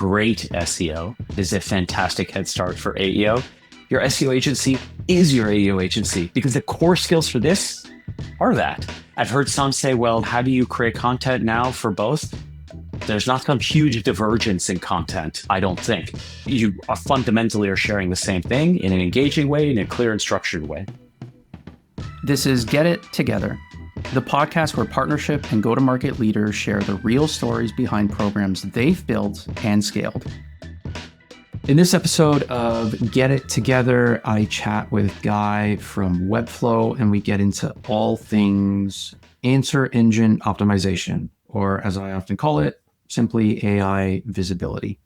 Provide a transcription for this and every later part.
great SEO. It is a fantastic head start for AEO. Your SEO agency is your AEO agency because the core skills for this are that. I've heard some say, well, how do you create content now for both? There's not some huge divergence in content, I don't think. You are fundamentally are sharing the same thing in an engaging way, in a clear and structured way. This is Get It Together, the podcast where partnership and go-to-market leaders share the real stories behind programs they've built and scaled. In this episode of Get It Together, I chat with Guy from Webflow, and we get into all things answer engine optimization, or as I often call it, simply AI visibility.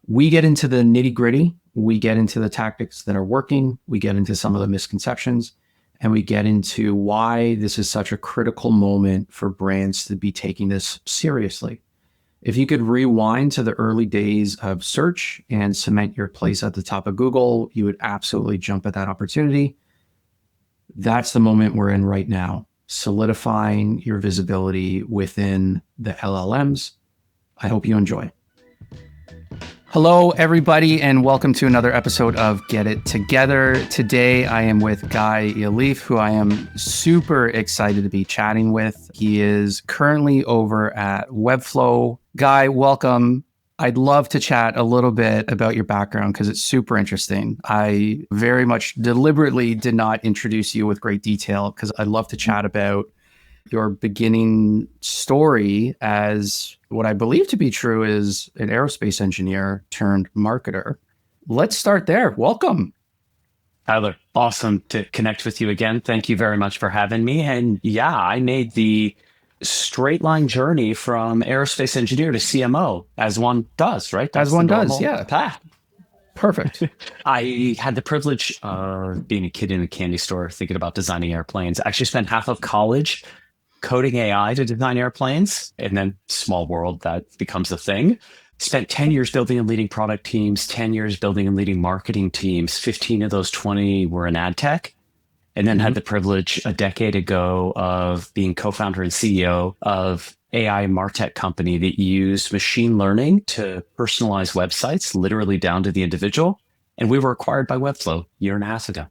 We get into the nitty-gritty, we get into the tactics that are working, we get into some of the misconceptions, and we get into why this is such a critical moment for brands to be taking this seriously. If you could rewind to the early days of search and cement your place at the top of Google, you would absolutely jump at that opportunity. That's the moment we're in right now, solidifying your visibility within the LLMs. I hope you enjoy. Hello, everybody, and welcome to another episode of Get It Together. Today, I am with Guy Yalif, who I am super excited to be chatting with. He is currently over at Webflow. Guy, welcome. I'd love to chat a little bit about your background because it's super interesting. I very much deliberately did not introduce you with great detail because I'd love to chat about your beginning story as what I believe to be true is an aerospace engineer turned marketer. Let's start there. Welcome. Tyler, awesome to connect with you again. Thank you very much for having me. And yeah, I made the straight line journey from aerospace engineer to CMO, as one does, right? That's as one does, yeah. Path. Perfect. I had the privilege of being a kid in a candy store thinking about designing airplanes. I actually spent half of college coding AI to design airplanes, and then small world, that becomes a thing. Spent 10 years building and leading product teams, 10 years building and leading marketing teams. 15 of those 20 were in ad tech. And then had the privilege a decade ago of being co-founder and CEO of AI MarTech company that used machine learning to personalize websites, literally down to the individual. And we were acquired by Webflow a year and a half ago.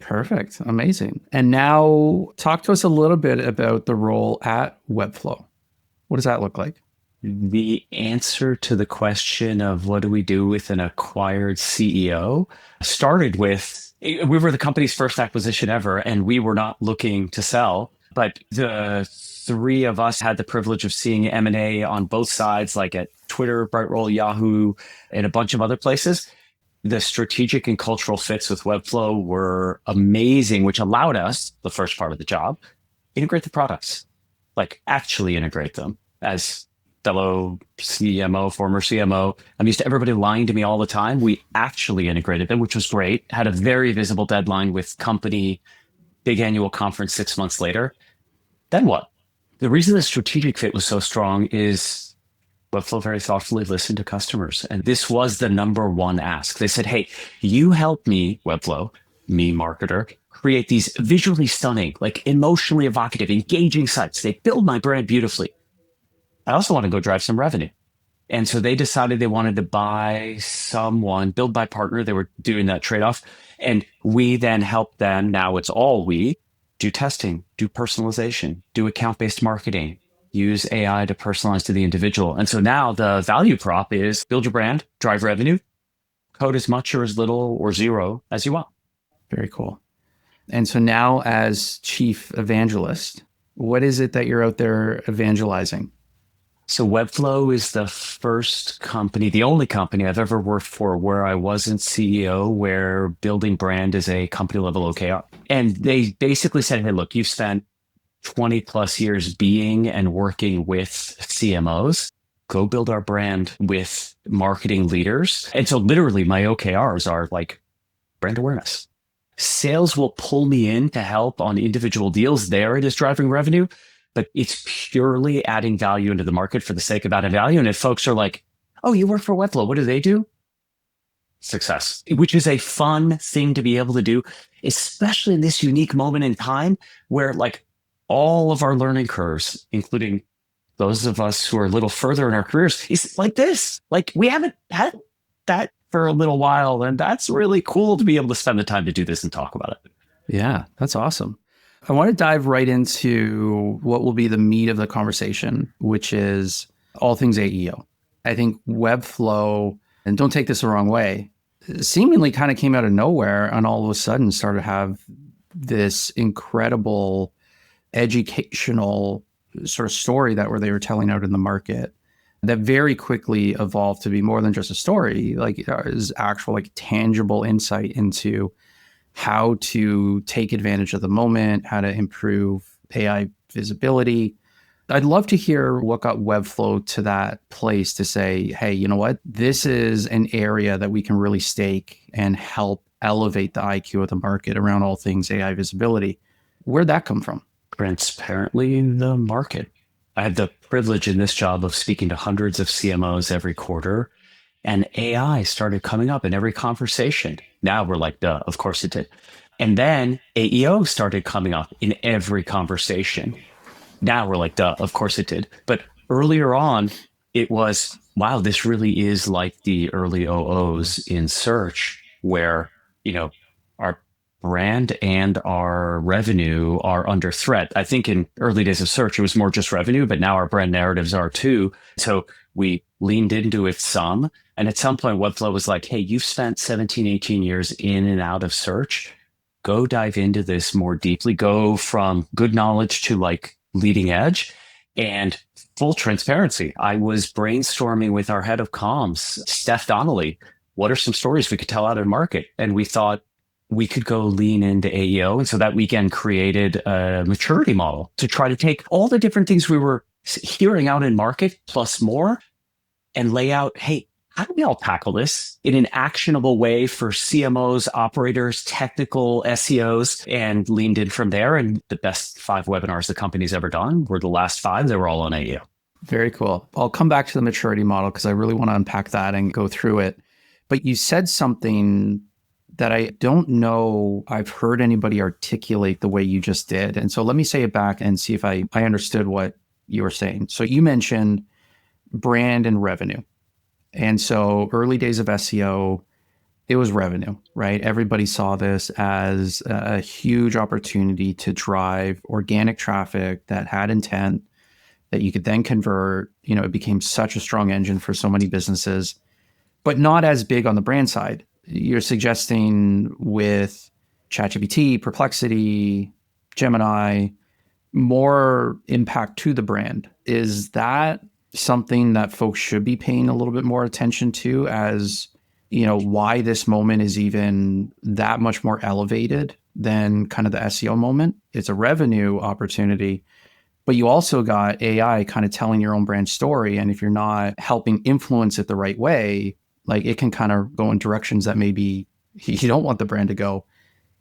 Perfect. Amazing. And now talk to us a little bit about the role at Webflow. What does that look like? The answer to the question of what do we do with an acquired CEO started with, we were the company's first acquisition ever, and we were not looking to sell. But the three of us had the privilege of seeing M&A on both sides, like at Twitter, Brightroll, Yahoo, and a bunch of other places. The strategic and cultural fits with Webflow were amazing, which allowed us, the first part of the job, integrate the products, like actually integrate them. As fellow CMO, former CMO, I'm used to everybody lying to me all the time. We actually integrated them, which was great. Had a very visible deadline with company, big annual conference 6 months later. Then what? The reason the strategic fit was so strong is Webflow very thoughtfully listened to customers. And this was the number one ask. They said, hey, you help me, Webflow, me marketer, create these visually stunning, like emotionally evocative, engaging sites. They build my brand beautifully. I also want to go drive some revenue. And so they decided they wanted to buy someone, build by partner. They were doing that trade-off. And we then helped them. Now it's all we do testing, do personalization, do account-based marketing, use AI to personalize to the individual. And so now the value prop is build your brand, drive revenue, code as much or as little or zero as you want. Very cool. And so now as chief evangelist, what is it that you're out there evangelizing? So Webflow is the first company, the only company I've ever worked for where I wasn't CEO, where building brand is a company level OKR. And they basically said, hey, look, you've spent 20 plus years being and working with CMOs, go build our brand with marketing leaders. And so literally my OKRs are like brand awareness. Sales will pull me in to help on individual deals. There it is driving revenue, but it's purely adding value into the market for the sake of adding value. And if folks are like, oh, you work for Webflow, what do they do? Success, which is a fun thing to be able to do, especially in this unique moment in time where like all of our learning curves, including those of us who are a little further in our careers, is like this. Like we haven't had that for a little while. And that's really cool to be able to spend the time to do this and talk about it. Yeah, that's awesome. I want to dive right into what will be the meat of the conversation, which is all things AEO. I think Webflow, and don't take this the wrong way, seemingly kind of came out of nowhere and all of a sudden started to have this incredible educational sort of story that where they were telling out in the market that very quickly evolved to be more than just a story, like is actual like tangible insight into how to take advantage of the moment, how to improve AI visibility. I'd love to hear what got Webflow to that place to say, hey, you know what? This is an area that we can really stake and help elevate the IQ of the market around all things AI visibility. Where'd that come from? Transparently, the market. I had the privilege in this job of speaking to hundreds of CMOs every quarter, and AI started coming up in every conversation. Now we're like, duh, of course it did. And then AEO started coming up in every conversation. Now we're like, duh, of course it did. But earlier on, it was, wow, this really is like the early OOs in search where, our brand and our revenue are under threat. I think in early days of search, it was more just revenue, but now our brand narratives are too. So we leaned into it some. And at some point, Webflow was like, hey, you've spent 17, 18 years in and out of search. Go dive into this more deeply. Go from good knowledge to like leading edge. And full transparency, I was brainstorming with our head of comms, Steph Donnelly. What are some stories we could tell out in market? And we thought we could go lean into AEO. And so that weekend created a maturity model to try to take all the different things we were hearing out in market plus more and lay out, hey, how do we all tackle this in an actionable way for CMOs, operators, technical SEOs, and leaned in from there. And the best 5 webinars the company's ever done were the last 5. They were all on AEO. Very cool. I'll come back to the maturity model because I really want to unpack that and go through it. But you said something that I don't know I've heard anybody articulate the way you just did. And so let me say it back and see if I understood what you were saying. So you mentioned brand and revenue. And so early days of SEO, it was revenue, right? Everybody saw this as a huge opportunity to drive organic traffic that had intent that you could then convert. It became such a strong engine for so many businesses, but not as big on the brand side. You're suggesting with ChatGPT, Perplexity, Gemini, more impact to the brand. Is that something that folks should be paying a little bit more attention to as, why this moment is even that much more elevated than kind of the SEO moment? It's a revenue opportunity, but you also got AI kind of telling your own brand story. And if you're not helping influence it the right way, like it can kind of go in directions that maybe you don't want the brand to go.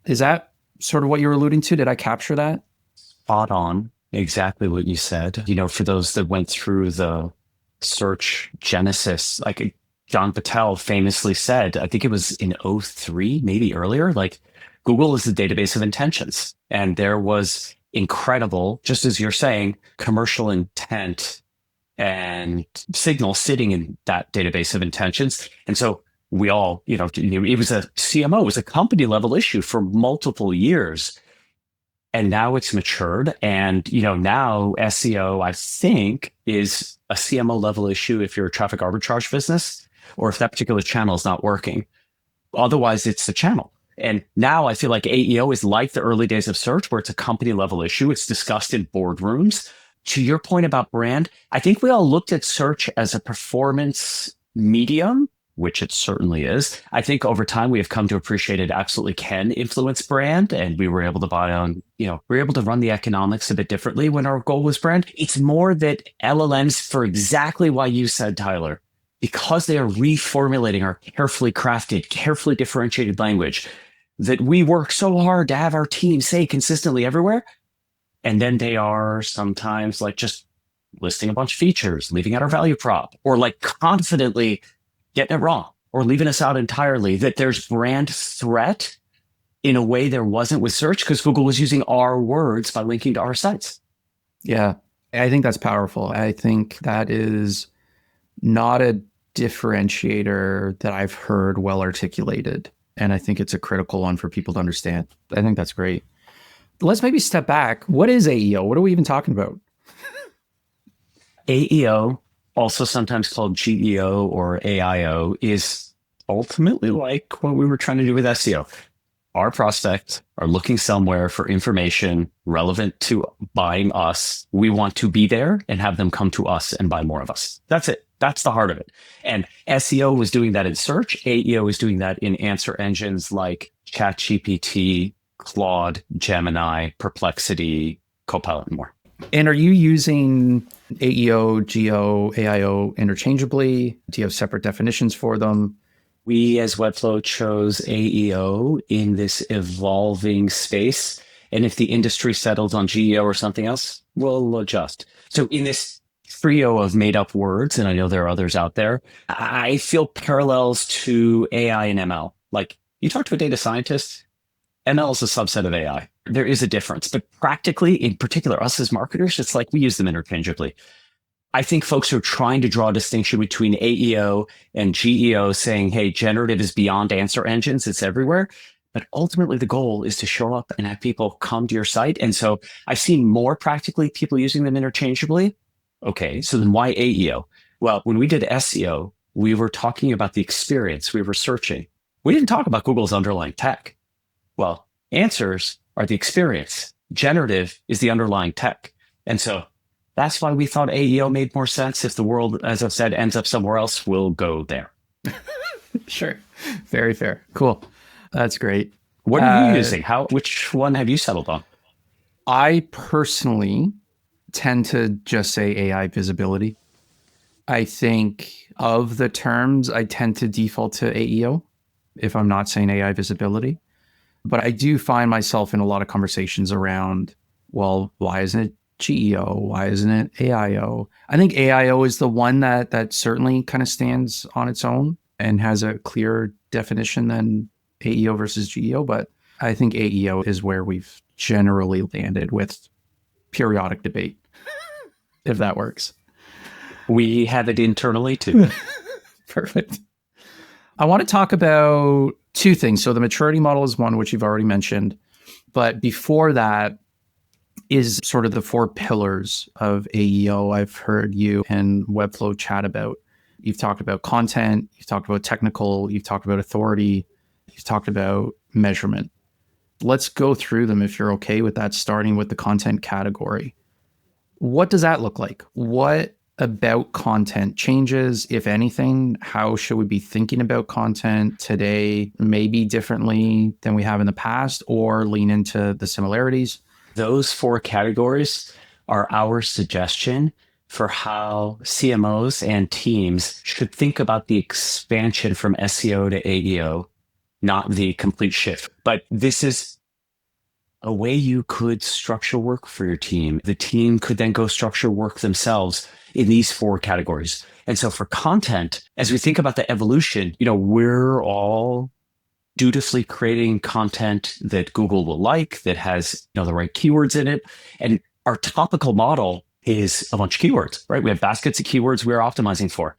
Is that sort of what you were alluding to? Did I capture that? Spot on. Exactly what you said. For those that went through the search genesis, like John Patel famously said, I think it was in '03, maybe earlier, like Google is the database of intentions. And there was incredible, just as you're saying, commercial intent and signal sitting in that database of intentions. And so we all, it was a CMO, it was a company level issue for multiple years. And now it's matured. And, now SEO, I think, is a CMO level issue if you're a traffic arbitrage business or if that particular channel is not working. Otherwise, it's the channel. And now I feel like AEO is like the early days of search where it's a company level issue. It's discussed in boardrooms. To your point about brand, I think we all looked at search as a performance medium, which it certainly is. I think over time we have come to appreciate it absolutely can influence brand. And we were able to buy on, we were able to run the economics a bit differently when our goal was brand. It's more that LLMs, for exactly why you said, Tyler, because they are reformulating our carefully crafted, carefully differentiated language that we work so hard to have our team say consistently everywhere. And then they are sometimes like just listing a bunch of features, leaving out our value prop, or like confidently getting it wrong or leaving us out entirely, that there's brand threat in a way there wasn't with search because Google was using our words by linking to our sites. Yeah. I think that's powerful. I think that is not a differentiator that I've heard well articulated. And I think it's a critical one for people to understand. I think that's great. Let's maybe step back. What is AEO? What are we even talking about? AEO, also sometimes called GEO or AIO, is ultimately like what we were trying to do with SEO. Our prospects are looking somewhere for information relevant to buying us. We want to be there and have them come to us and buy more of us. That's it. That's the heart of it. And SEO was doing that in search. AEO is doing that in answer engines like ChatGPT, Claude, Gemini, Perplexity, Copilot, and more. And are you using AEO, GEO, AIO interchangeably? Do you have separate definitions for them? We as Webflow chose AEO in this evolving space. And if the industry settles on GEO or something else, we'll adjust. So in this trio of made up words, and I know there are others out there, I feel parallels to AI and ML. Like you talk to a data scientist, ML is a subset of AI. There is a difference, but practically, in particular, us as marketers, it's like we use them interchangeably. I think folks are trying to draw a distinction between AEO and GEO, saying, hey, generative is beyond answer engines, it's everywhere. But ultimately, the goal is to show up and have people come to your site. And so I've seen more practically people using them interchangeably. Okay, so then why AEO? Well, when we did SEO, we were talking about the experience. We were searching. We didn't talk about Google's underlying tech. Well, answers are the experience. Generative is the underlying tech. And so that's why we thought AEO made more sense. If the world, as I've said, ends up somewhere else, we'll go there. Sure. Very fair. Cool. That's great. What are you using? Which one have you settled on? I personally tend to just say AI visibility. I think of the terms, I tend to default to AEO if I'm not saying AI visibility. But I do find myself in a lot of conversations around, well, why isn't it GEO? Why isn't it AIO? I think AIO is the one that certainly kind of stands on its own and has a clearer definition than AEO versus GEO. But I think AEO is where we've generally landed with periodic debate, if that works. We have it internally too. Perfect. I want to talk about two things. So the maturity model is one, which you've already mentioned. But before that is sort of the four pillars of AEO I've heard you and Webflow chat about. You've talked about content, you've talked about technical, you've talked about authority, you've talked about measurement. Let's go through them if you're okay with that, starting with the content category. What does that look like? What about content changes, if anything? How should we be thinking about content today, maybe differently than we have in the past, or lean into the similarities? Those four categories are our suggestion for how CMOs and teams should think about the expansion from SEO to AEO, not the complete shift. But this is a way you could structure work for your team. The team could then go structure work themselves in these four categories. And so for content, as we think about the evolution, we're all dutifully creating content that Google will like, that has the right keywords in it. And our topical model is a bunch of keywords, right? We have baskets of keywords we're optimizing for.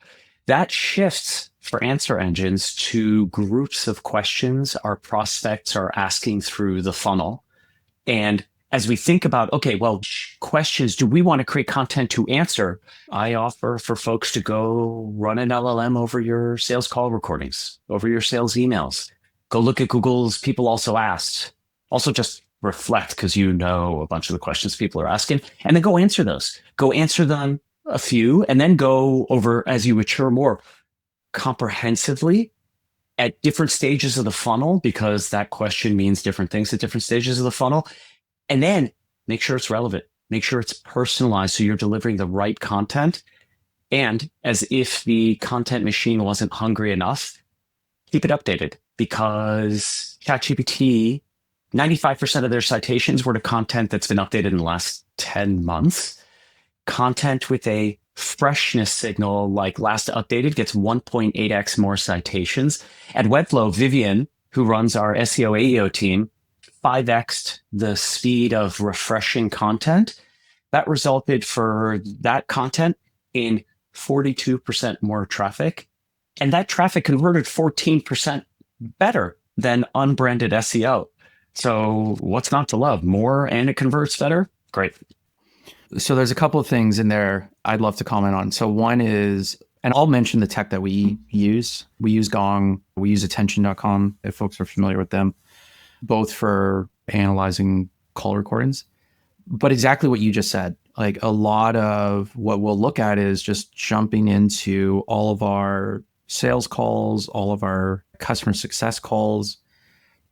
That shifts for answer engines to groups of questions our prospects are asking through the funnel. And as we think about, okay, well, questions, do we want to create content to answer? I offer for folks to go run an LLM over your sales call recordings, over your sales emails. Go look at Google's people also asked. Also just reflect because a bunch of the questions people are asking, and then go answer those. Go answer them a few, and then go over, as you mature more, comprehensively at different stages of the funnel, because that question means different things at different stages of the funnel. And then make sure it's relevant. Make sure it's personalized so you're delivering the right content. And as if the content machine wasn't hungry enough, keep it updated, because ChatGPT, 95% of their citations were to content that's been updated in the last 10 months. Content with a freshness signal like last updated gets 1.8x more citations. At Webflow, Vivian, who runs our SEO AEO team, 5x'd the speed of refreshing content. that resulted for that content in 42% more traffic. And that traffic converted 14% better than unbranded SEO. So what's not to love? More and it converts better? Great. So there's a couple of things in there I'd love to comment on. So one is, and I'll mention the tech that we use. We use Gong, we use attention.com, if folks are familiar with them, both for analyzing call recordings. But exactly what you just said, like a lot of what we'll look at is just jumping into all of our sales calls, all of our customer success calls,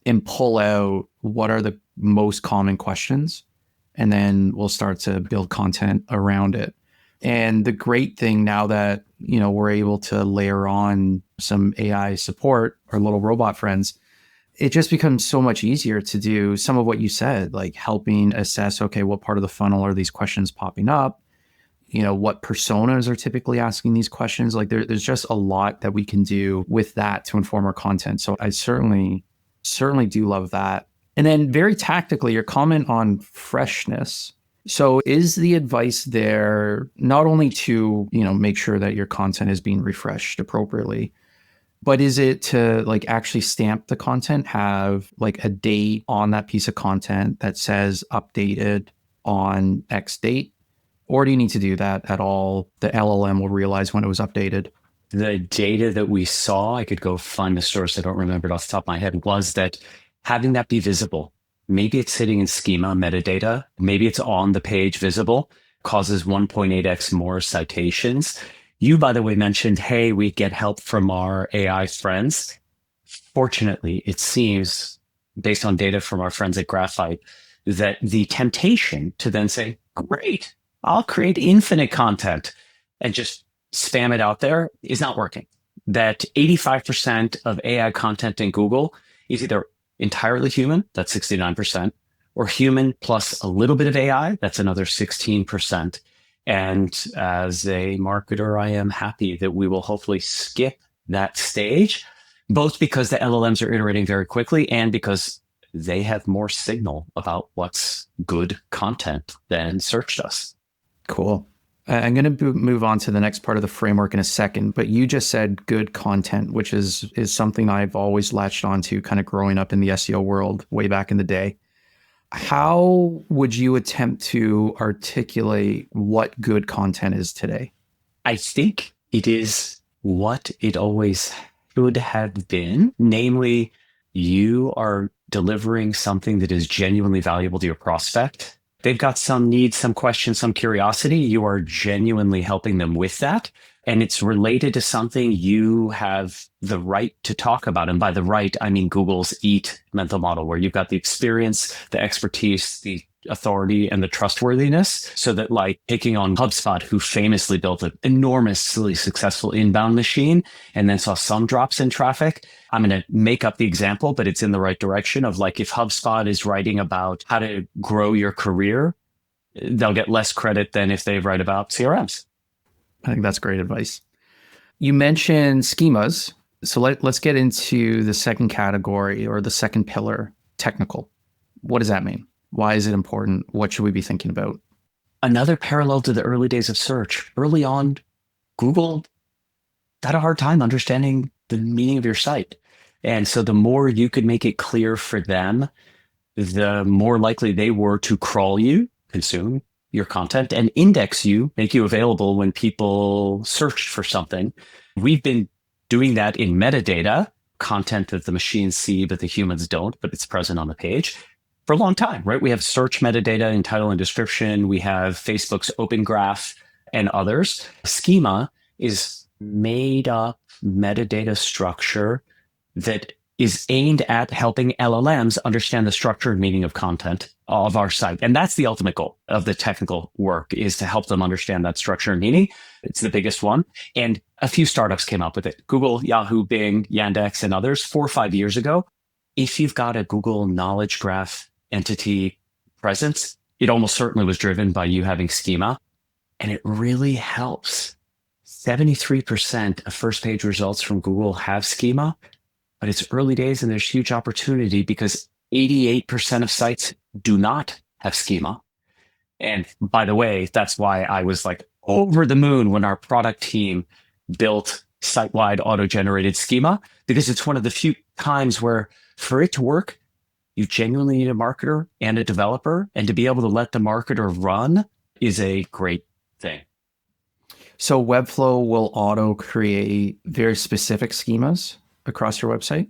and pull out what are the most common questions. And then we'll start to build content around it. And the great thing now that, we're able to layer on some AI support, our little robot friends, it just becomes so much easier to do some of what you said, like helping assess, okay, what part of the funnel are these questions popping up? What personas are typically asking these questions? Like there's just a lot that we can do with that to inform our content. So I certainly do love that. And then very tactically, your comment on freshness. So is the advice there not only to, make sure that your content is being refreshed appropriately, but is it to like actually stamp the content, have like a date on that piece of content that says updated on X date? Or do you need to do that at all? The LLM will realize when it was updated. The data that we saw, I could go find the source, I don't remember it off the top of my head, was that having that be visible, maybe it's sitting in schema metadata, maybe it's on the page visible, causes 1.8x more citations. You, by the way, mentioned, hey, we get help from our AI friends. Fortunately, it seems, based on data from our friends at Graphite, that the temptation to then say, great, I'll create infinite content and just spam it out there is not working. That 85% of AI content in Google is either entirely human, that's 69%, or human plus a little bit of AI, that's another 16%. And as a marketer, I am happy that we will hopefully skip that stage, both because the LLMs are iterating very quickly and because they have more signal about what's good content than search does. Cool. I'm going to move on to the next part of the framework in a second, but you just said good content, which is something I've always latched onto kind of growing up in the SEO world way back in the day. How would you attempt to articulate what good content is today? I think it is what it always should have been, namely, you are delivering something that is genuinely valuable to your prospect. They've got some need, some question, some curiosity. You are genuinely helping them with that. And it's related to something you have the right to talk about. And by the right, I mean Google's EAT mental model, where you've got the experience, the expertise, the authority, and the trustworthiness. So that, like, taking on HubSpot, who famously built an enormously successful inbound machine and then saw some drops in traffic. I'm going to make up the example, but it's in the right direction of, like, if HubSpot is writing about how to grow your career, they'll get less credit than if they write about CRMs. I think that's great advice. You mentioned schemas. So let's get into the second category, or the second pillar, technical. What does that mean? Why is it important? What should we be thinking about? Another parallel to the early days of search. Early on, Google had a hard time understanding the meaning of your site. And so the more you could make it clear for them, the more likely they were to crawl you, consume your content, and index you, make you available when people searched for something. We've been doing that in metadata, content that the machines see, but the humans don't, but it's present on the page for a long time, right? We have search metadata in title and description. We have Facebook's Open Graph and others. Schema is made up metadata structure that is aimed at helping LLMs understand the structure and meaning of content of our site. And that's the ultimate goal of the technical work, is to help them understand that structure and meaning. It's the biggest one. And a few startups came up with it. Google, Yahoo, Bing, Yandex, and others 4 or 5 years ago. If you've got a Google Knowledge Graph entity presence, it almost certainly was driven by you having schema. And it really helps. 73% of first page results from Google have schema. But it's early days and there's huge opportunity because 88% of sites do not have schema. And by the way, that's why I was like over the moon when our product team built site-wide auto-generated schema, because it's one of the few times where for it to work, you genuinely need a marketer and a developer, and to be able to let the marketer run is a great thing. So Webflow will auto create very specific schemas across your website?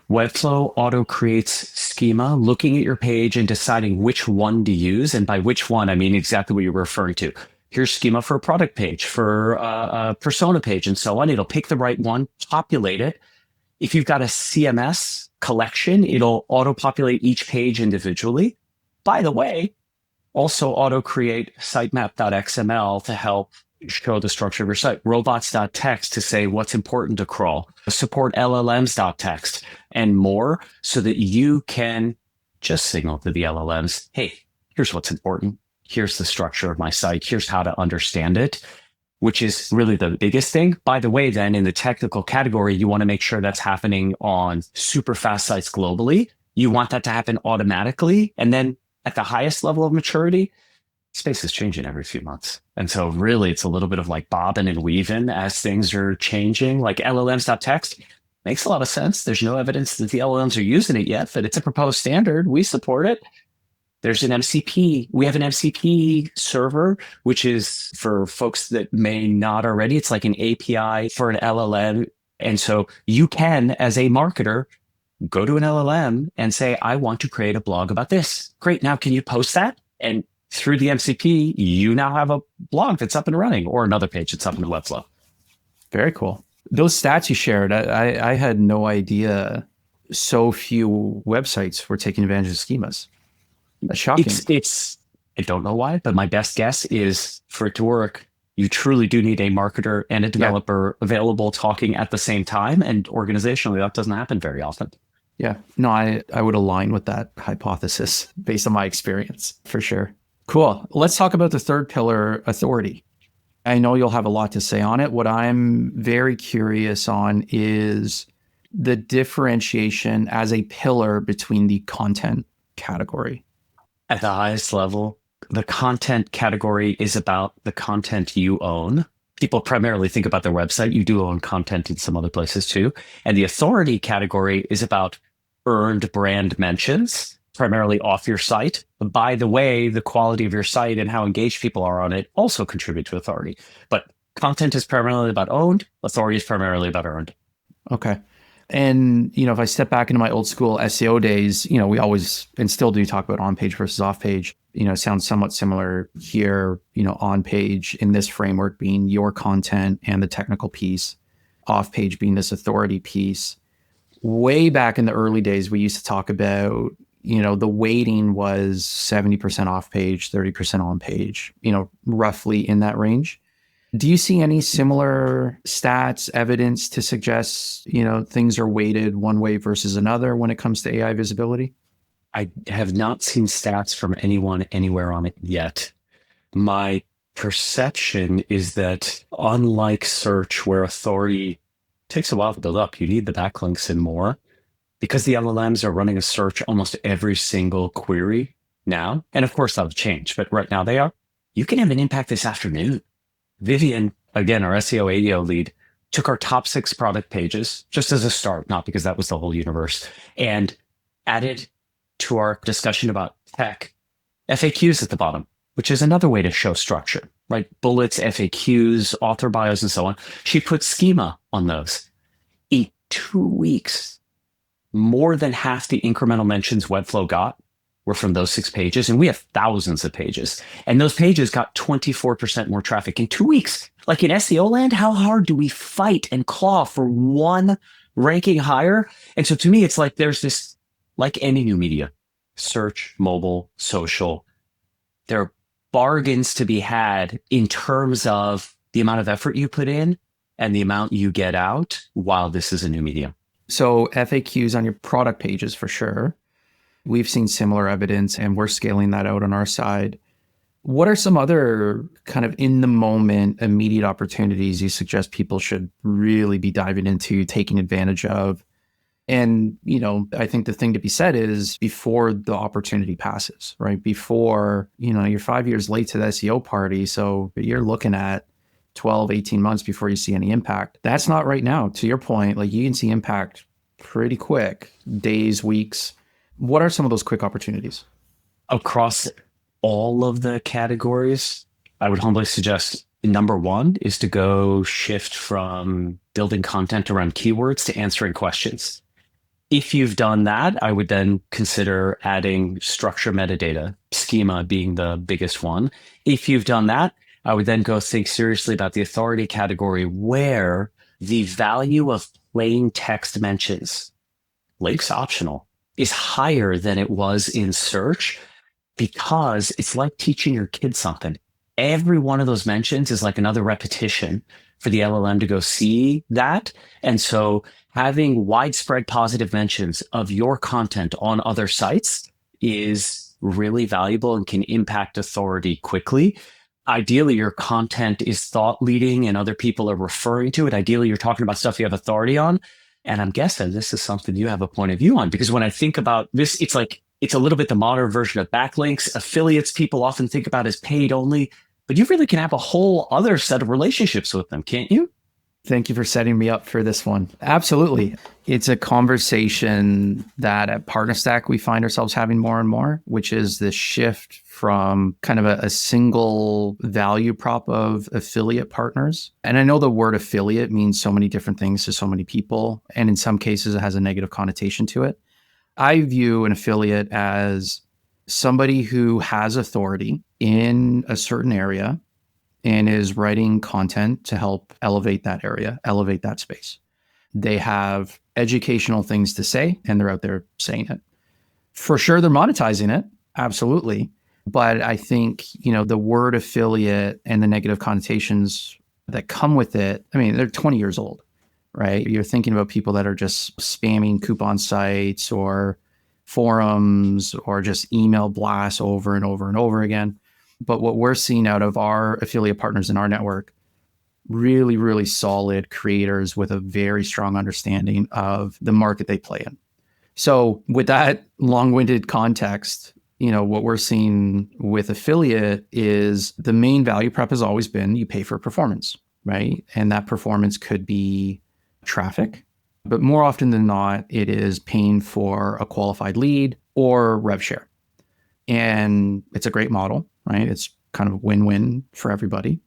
Webflow auto creates schema, looking at your page and deciding which one to use. And by which one, I mean exactly what you're referring to. Here's schema for a product page, for a persona page, and so on. It'll pick the right one, populate it. If you've got a CMS collection, it'll auto-populate each page individually. By the way, also auto-create sitemap.xml to help show the structure of your site, robots.txt to say what's important to crawl, support LLMs.txt, and more, so that you can just signal to the LLMs, hey, here's what's important. Here's the structure of my site. Here's how to understand it, which is really the biggest thing. By the way, then in the technical category, you want to make sure that's happening on super fast sites globally. You want that to happen automatically. And then at the highest level of maturity, space is changing every few months. And so really it's a little bit of like bobbing and weaving as things are changing. Like LLMs.txt makes a lot of sense. There's no evidence that the LLMs are using it yet, but it's a proposed standard. We support it. There's an MCP. We have an MCP server, which is for folks that may not already. It's like an API for an LLM. And so you can, as a marketer, go to an LLM and say, I want to create a blog about this. Great. Now, can you post that? And through the MCP, you now have a blog that's up and running, or another page that's up in Webflow. Very cool. Those stats you shared, I had no idea so few websites were taking advantage of schemas. That's shocking. I don't know why, but my best guess is for it to work, you truly do need a marketer and a developer available talking at the same time. And organizationally, that doesn't happen very often. Yeah, no, I would align with that hypothesis based on my experience, for sure. Cool. Let's talk about the third pillar, authority. I know you'll have a lot to say on it. What I'm very curious on is the differentiation as a pillar between the content category. At the highest level, the content category is about the content you own. People primarily think about their website. You do own content in some other places too. And the authority category is about earned brand mentions, primarily off your site. But by the way, the quality of your site and how engaged people are on it also contribute to authority. But content is primarily about owned. Authority is primarily about earned. Okay. And, if I step back into my old school SEO days, we always and still do talk about on page versus off page. It sounds somewhat similar here, on page in this framework being your content and the technical piece, off page being this authority piece. Way back in the early days, we used to talk about, the weighting was 70% off page, 30% on page, roughly in that range. Do you see any similar stats, evidence to suggest, things are weighted one way versus another when it comes to AI visibility? I have not seen stats from anyone anywhere on it yet. My perception is that unlike search, where authority takes a while to build up, you need the backlinks and more, because the LLMs are running a search almost every single query now. And of course that'll change, but right now they are. You can have an impact this afternoon. Vivian, again, our SEO AEO lead, took our top 6 product pages just as a start, not because that was the whole universe, and added to our discussion about tech FAQs at the bottom, which is another way to show structure, right? Bullets, FAQs, author bios, and so on. She put schema on those. In 2 weeks, more than half the incremental mentions Webflow got were from those 6 pages, and we have thousands of pages. And those pages got 24% more traffic in 2 weeks. Like in SEO land, how hard do we fight and claw for one ranking higher? And so to me, it's like there's this, like any new media, search, mobile, social, there are bargains to be had in terms of the amount of effort you put in and the amount you get out while this is a new medium. So FAQs on your product pages for sure. We've seen similar evidence and we're scaling that out on our side. What are some other kind of in the moment, immediate opportunities you suggest people should really be diving into, taking advantage of And, I think the thing to be said is before the opportunity passes, right? Before, you're 5 years late to the SEO party. So you're looking at 12, 18 months before you see any impact. That's not right now. To your point, like you can see impact pretty quick, days, weeks. What are some of those quick opportunities? Across all of the categories, I would humbly suggest number one is to go shift from building content around keywords to answering questions. If you've done that, I would then consider adding structure metadata, schema being the biggest one. If you've done that, I would then go think seriously about the authority category where the value of plain text mentions, links optional, is higher than it was in search because it's like teaching your kids something. Every one of those mentions is like another repetition for the LLM to go see that. And so having widespread positive mentions of your content on other sites is really valuable and can impact authority quickly. Ideally, your content is thought leading and other people are referring to it. Ideally, you're talking about stuff you have authority on. And I'm guessing this is something you have a point of view on because when I think about this, it's a little bit the modern version of backlinks. Affiliates, people often think about as paid only, but you really can have a whole other set of relationships with them, can't you? Thank you for setting me up for this one. Absolutely. It's a conversation that at PartnerStack we find ourselves having more and more, which is the shift from kind of a single value prop of affiliate partners. And I know the word affiliate means so many different things to so many people. And in some cases, it has a negative connotation to it. I view an affiliate as somebody who has authority in a certain area and is writing content to help elevate that area, elevate that space. They have educational things to say, and they're out there saying it. For sure, they're monetizing it, absolutely. But I think, the word affiliate and the negative connotations that come with it, I mean, they're 20 years old, right? You're thinking about people that are just spamming coupon sites or forums or just email blasts over and over and over again. But what we're seeing out of our affiliate partners in our network, really, really solid creators with a very strong understanding of the market they play in. So with that long-winded context, what we're seeing with affiliate is the main value prop has always been you pay for performance, right? And that performance could be traffic, but more often than not, it is paying for a qualified lead or rev share. And it's a great model, right? It's kind of a win-win for everybody.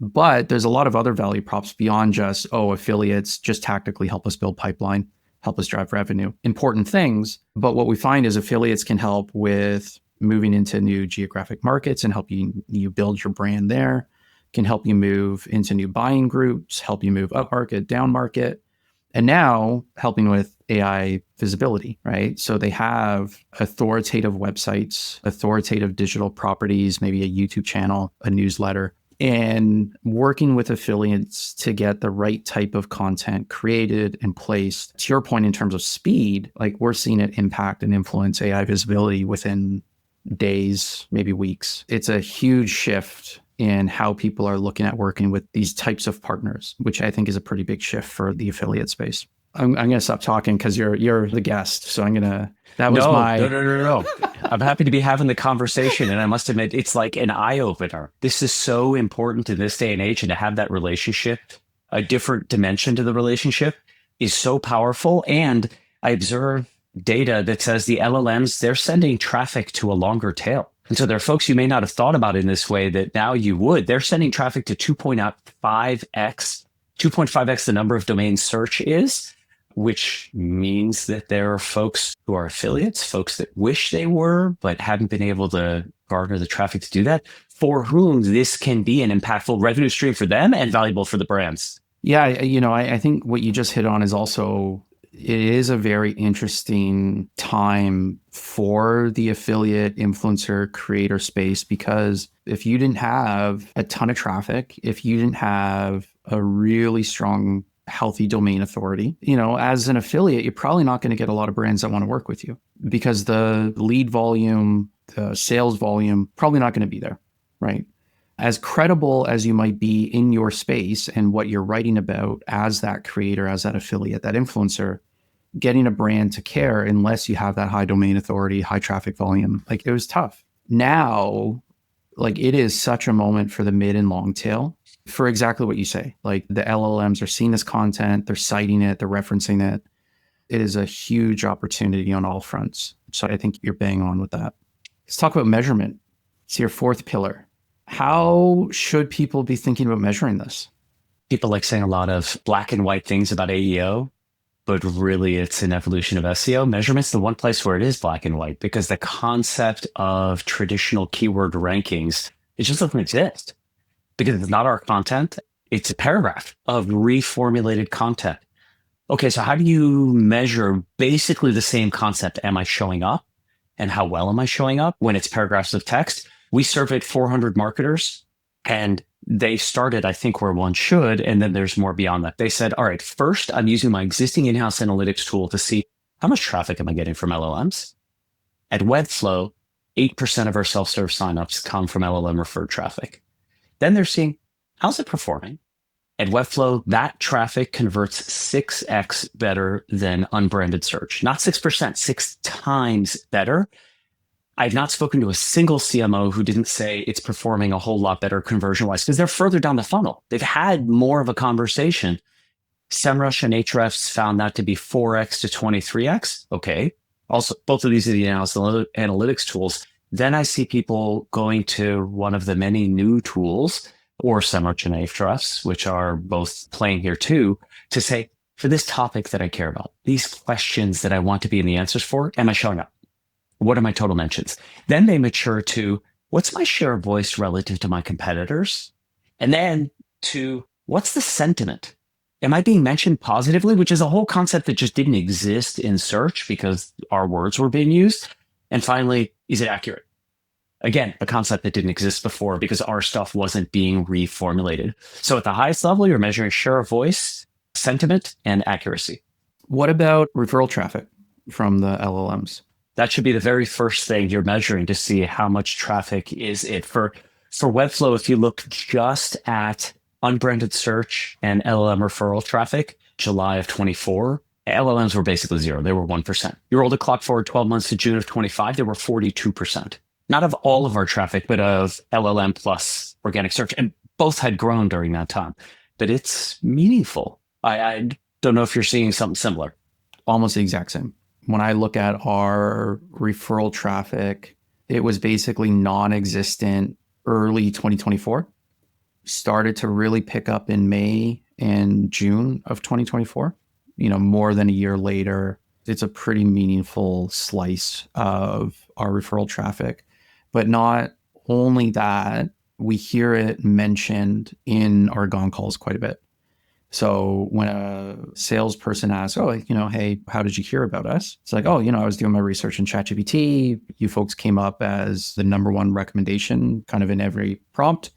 But there's a lot of other value props beyond just, affiliates just tactically help us build pipeline, help us drive revenue, important things. But what we find is affiliates can help with moving into new geographic markets and help you build your brand there, can help you move into new buying groups, help you move up market, down market, and now helping with AI visibility, right? So they have authoritative websites, authoritative digital properties, maybe a YouTube channel, a newsletter, and working with affiliates to get the right type of content created and placed. To your point, in terms of speed, like we're seeing it impact and influence AI visibility within days, maybe weeks. It's a huge shift in how people are looking at working with these types of partners, which I think is a pretty big shift for the affiliate space. I'm going to stop talking because you're the guest. So that was No. I'm happy to be having the conversation. And I must admit, it's like an eye opener. This is so important in this day and age. And to have that relationship, a different dimension to the relationship is so powerful. And I observe data that says the LLMs, they're sending traffic to a longer tail. And so there are folks you may not have thought about in this way that now you would. They're sending traffic to 2.5x the number of domain search is, which means that there are folks who are affiliates, folks that wish they were, but haven't been able to garner the traffic to do that, for whom this can be an impactful revenue stream for them and valuable for the brands. Yeah, I think what you just hit on is also, it is a very interesting time for the affiliate influencer creator space, because if you didn't have a ton of traffic, if you didn't have a really strong, healthy domain authority, as an affiliate, you're probably not going to get a lot of brands that want to work with you because the lead volume, the sales volume, probably not going to be there, right? As credible as you might be in your space and what you're writing about as that creator, as that affiliate, that influencer, getting a brand to care unless you have that high domain authority, high traffic volume. Like it was tough. Now, like it is such a moment for the mid and long tail for exactly what you say. Like the LLMs are seeing this content, they're citing it, they're referencing it. It is a huge opportunity on all fronts. So I think you're bang on with that. Let's talk about measurement. It's your fourth pillar. How should people be thinking about measuring this? People like saying a lot of black and white things about AEO, but really it's an evolution of SEO. Measurement's the one place where it is black and white because the concept of traditional keyword rankings, it just doesn't exist because it's not our content. It's a paragraph of reformulated content. Okay, so how do you measure basically the same concept? Am I showing up? And how well am I showing up when it's paragraphs of text? We surveyed 400 marketers and they started, I think, where one should. And then there's more beyond that. They said, all right, first, I'm using my existing in-house analytics tool to see how much traffic am I getting from LLMs? At Webflow, 8% of our self-serve signups come from LLM referred traffic. Then they're seeing, how's it performing? At Webflow, that traffic converts 6x better than unbranded search. Not 6%, 6 times better. I've not spoken to a single CMO who didn't say it's performing a whole lot better conversion-wise because they're further down the funnel. They've had more of a conversation. SEMrush and Ahrefs found that to be 4x to 23x. Okay. Also, both of these are the analytics tools. Then I see people going to one of the many new tools or SEMrush and Ahrefs, which are both playing here too, to say, for this topic that I care about, these questions that I want to be in the answers for, am I showing up? What are my total mentions? Then they mature to, what's my share of voice relative to my competitors? And then to, what's the sentiment? Am I being mentioned positively, which is a whole concept that just didn't exist in search because our words were being used? And finally, is it accurate? Again, a concept that didn't exist before because our stuff wasn't being reformulated. So at the highest level, you're measuring share of voice, sentiment, and accuracy. What about referral traffic from the LLMs? That should be the very first thing you're measuring to see how much traffic is it. For Webflow, if you look just at unbranded search and LLM referral traffic, July of 24, LLMs were basically zero. They were 1%. You roll the clock forward 12 months to June of 25, they were 42%. Not of all of our traffic, but of LLM plus organic search. And both had grown during that time. But it's meaningful. I don't know if you're seeing something similar. Almost the exact same. When I look at our referral traffic, it was basically non-existent early 2024. Started to really pick up in May and June of 2024. More than a year later, it's a pretty meaningful slice of our referral traffic. But not only that, we hear it mentioned in our gone calls quite a bit. So when a salesperson asks, hey, how did you hear about us? It's like, I was doing my research in ChatGPT. You folks came up as the number one recommendation kind of in every prompt.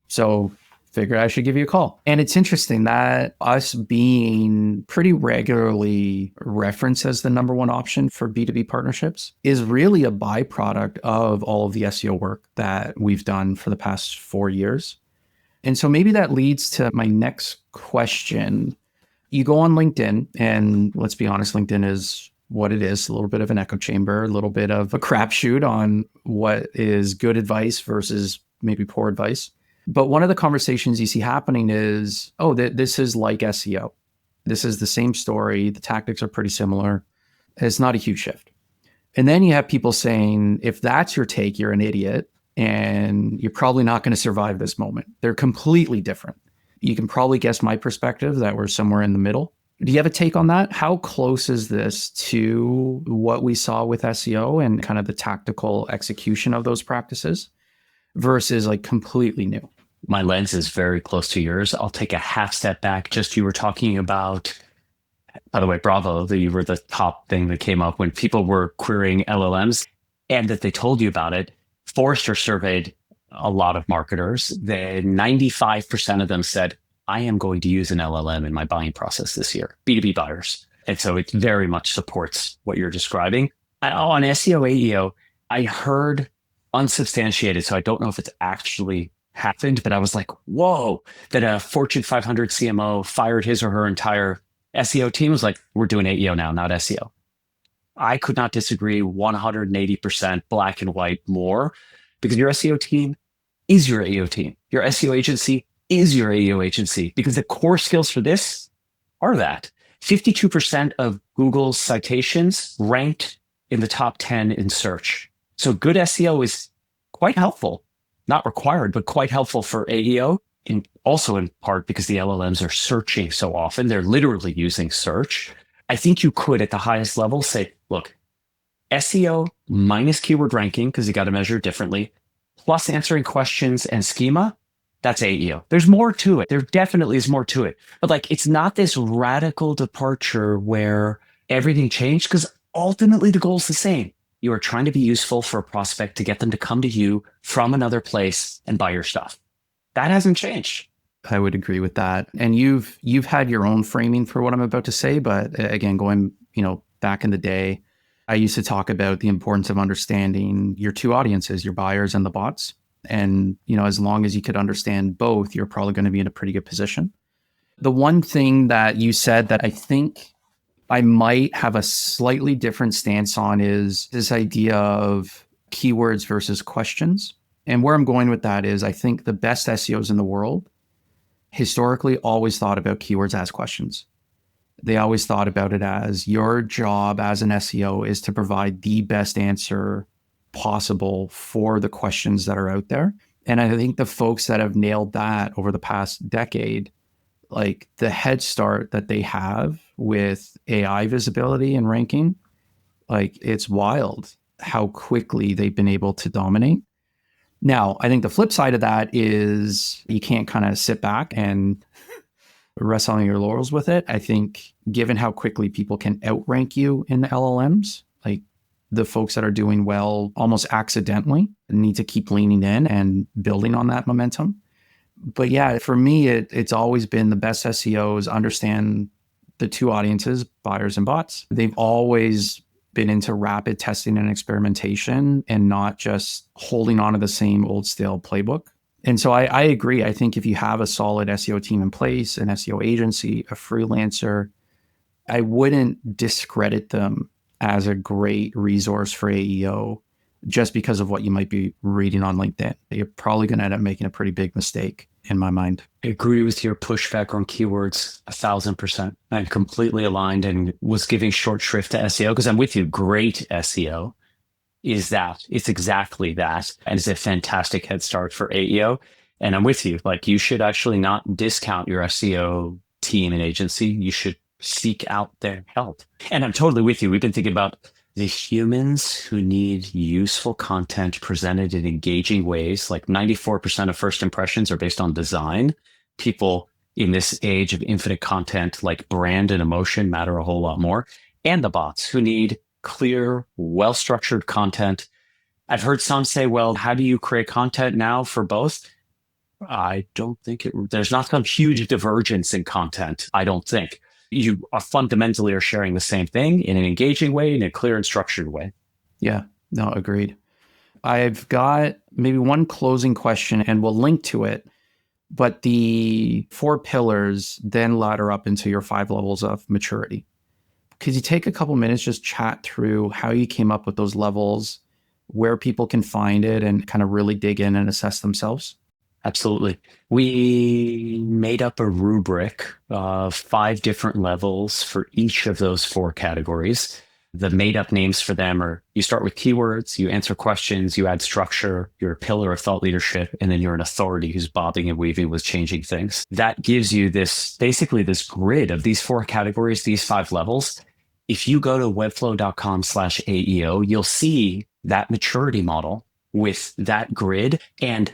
So figured I should give you a call. And it's interesting that us being pretty regularly referenced as the number one option for B2B partnerships is really a byproduct of all of the SEO work that we've done for the past 4 years. And so maybe that leads to my next question. You go on LinkedIn, and let's be honest, LinkedIn is what it is, a little bit of an echo chamber, a little bit of a crapshoot on what is good advice versus maybe poor advice. But one of the conversations you see happening is, this is like SEO. This is the same story. The tactics are pretty similar. It's not a huge shift. And then you have people saying, if that's your take, you're an idiot and you're probably not going to survive this moment. They're completely different. You can probably guess my perspective that we're somewhere in the middle. Do you have a take on that? How close is this to what we saw with SEO and kind of the tactical execution of those practices versus like completely new? My lens is very close to yours. I'll take a half step back. You were talking about, by the way, bravo, that you were the top thing that came up when people were querying LLMs and that they told you about it. Forrester surveyed a lot of marketers. 95% of them said, I am going to use an LLM in my buying process this year, B2B buyers. And so it very much supports what you're describing. On SEO AEO, I heard unsubstantiated, so I don't know if it's actually happened, but I was like, whoa, that a Fortune 500 CMO fired his or her entire SEO team was like, we're doing AEO now, not SEO. I could not disagree 180% black and white more, because your SEO team is your AEO team. Your SEO agency is your AEO agency, because the core skills for this are that. 52% of Google's citations ranked in the top 10 in search. So good SEO is quite helpful, not required, but quite helpful for AEO, also in part because the LLMs are searching so often. They're literally using search. I think you could, at the highest level, say, look, SEO minus keyword ranking, because you got to measure it differently, plus answering questions and schema, that's AEO. There's more to it. There definitely is more to it. But like, it's not this radical departure where everything changed, because ultimately the goal is the same. You are trying to be useful for a prospect to get them to come to you from another place and buy your stuff. That hasn't changed. I would agree with that. And you've had your own framing for what I'm about to say, but again, going, back in the day, I used to talk about the importance of understanding your two audiences, your buyers and the bots. And, as long as you could understand both, you're probably going to be in a pretty good position. The one thing that you said that I think I might have a slightly different stance on is this idea of keywords versus questions. And where I'm going with that is I think the best SEOs in the world historically always thought about keywords as questions. They always thought about it as your job as an SEO is to provide the best answer possible for the questions that are out there. And I think the folks that have nailed that over the past decade, like the head start that they have with AI visibility and ranking, like it's wild how quickly they've been able to dominate. Now, I think the flip side of that is you can't kind of sit back and rest on your laurels with it. I think given how quickly people can outrank you in the LLMs, like the folks that are doing well almost accidentally need to keep leaning in and building on that momentum. But yeah, for me, it's always been the best SEOs understand the two audiences, buyers and bots. They've always been into rapid testing and experimentation and not just holding on to the same old stale playbook. And so I agree. I think if you have a solid SEO team in place, an SEO agency, a freelancer, I wouldn't discredit them as a great resource for AEO just because of what you might be reading on LinkedIn. You're probably going to end up making a pretty big mistake in my mind. I agree with your pushback on keywords 1,000%. I'm completely aligned and was giving short shrift to SEO because I'm with you. Great SEO is that. It's exactly that. And it's a fantastic head start for AEO. And I'm with you. Like, you should actually not discount your SEO team and agency. You should seek out their help. And I'm totally with you. We've been thinking about the humans who need useful content presented in engaging ways. Like 94% of first impressions are based on design. People in this age of infinite content, like brand and emotion, matter a whole lot more. And the bots who need clear, well-structured content. I've heard some say, well, how do you create content now for both? I don't think there's not some huge divergence in content, I don't think. You are fundamentally sharing the same thing in an engaging way, in a clear and structured way. Yeah, no, agreed. I've got maybe one closing question and we'll link to it, but the 4 pillars then ladder up into your 5 levels of maturity. Could you take a couple minutes, just chat through how you came up with those levels, where people can find it and kind of really dig in and assess themselves? Absolutely. We made up a rubric of 5 different levels for each of those 4 categories. The made up names for them are, you start with keywords, you answer questions, you add structure, you're a pillar of thought leadership, and then you're an authority who's bobbing and weaving with changing things. That gives you basically this grid of these 4 categories, these 5 levels. If you go to webflow.com/AEO, you'll see that maturity model with that grid and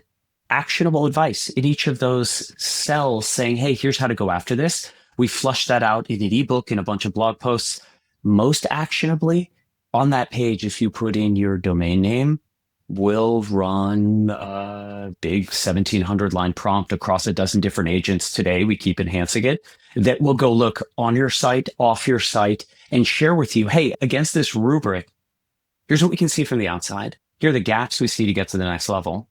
actionable advice in each of those cells saying, hey, here's how to go after this. We flushed that out in an ebook and a bunch of blog posts. Most actionably on that page, if you put in your domain name, we'll run a big 1,700 line prompt across a dozen different agents today. We keep enhancing it. That will go look on your site, off your site, and share with you, hey, against this rubric, here's what we can see from the outside. Here are the gaps we see to get to the next level.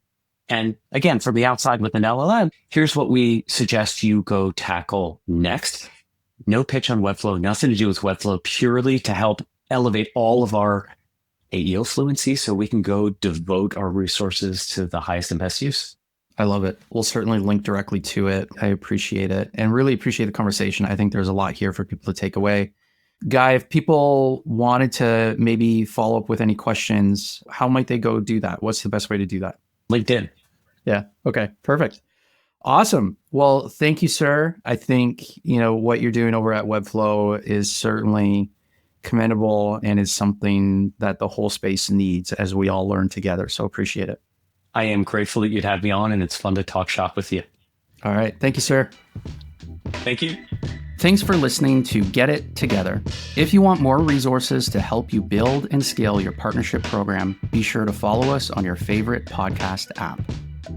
And again, from the outside with an LLM, here's what we suggest you go tackle next. No pitch on Webflow, nothing to do with Webflow, purely to help elevate all of our AEO fluency so we can go devote our resources to the highest and best use. I love it. We'll certainly link directly to it. I appreciate it and really appreciate the conversation. I think there's a lot here for people to take away. Guy, if people wanted to maybe follow up with any questions, how might they go do that? What's the best way to do that? LinkedIn. Yeah. Okay. Perfect. Awesome. Well, thank you, sir. I think, what you're doing over at Webflow is certainly commendable and is something that the whole space needs as we all learn together. So appreciate it. I am grateful that you'd have me on, and it's fun to talk shop with you. All right. Thank you, sir. Thank you. Thanks for listening to Get It Together. If you want more resources to help you build and scale your partnership program, be sure to follow us on your favorite podcast app.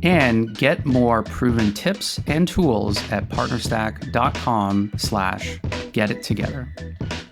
And get more proven tips and tools at partnerstack.com/getittogether.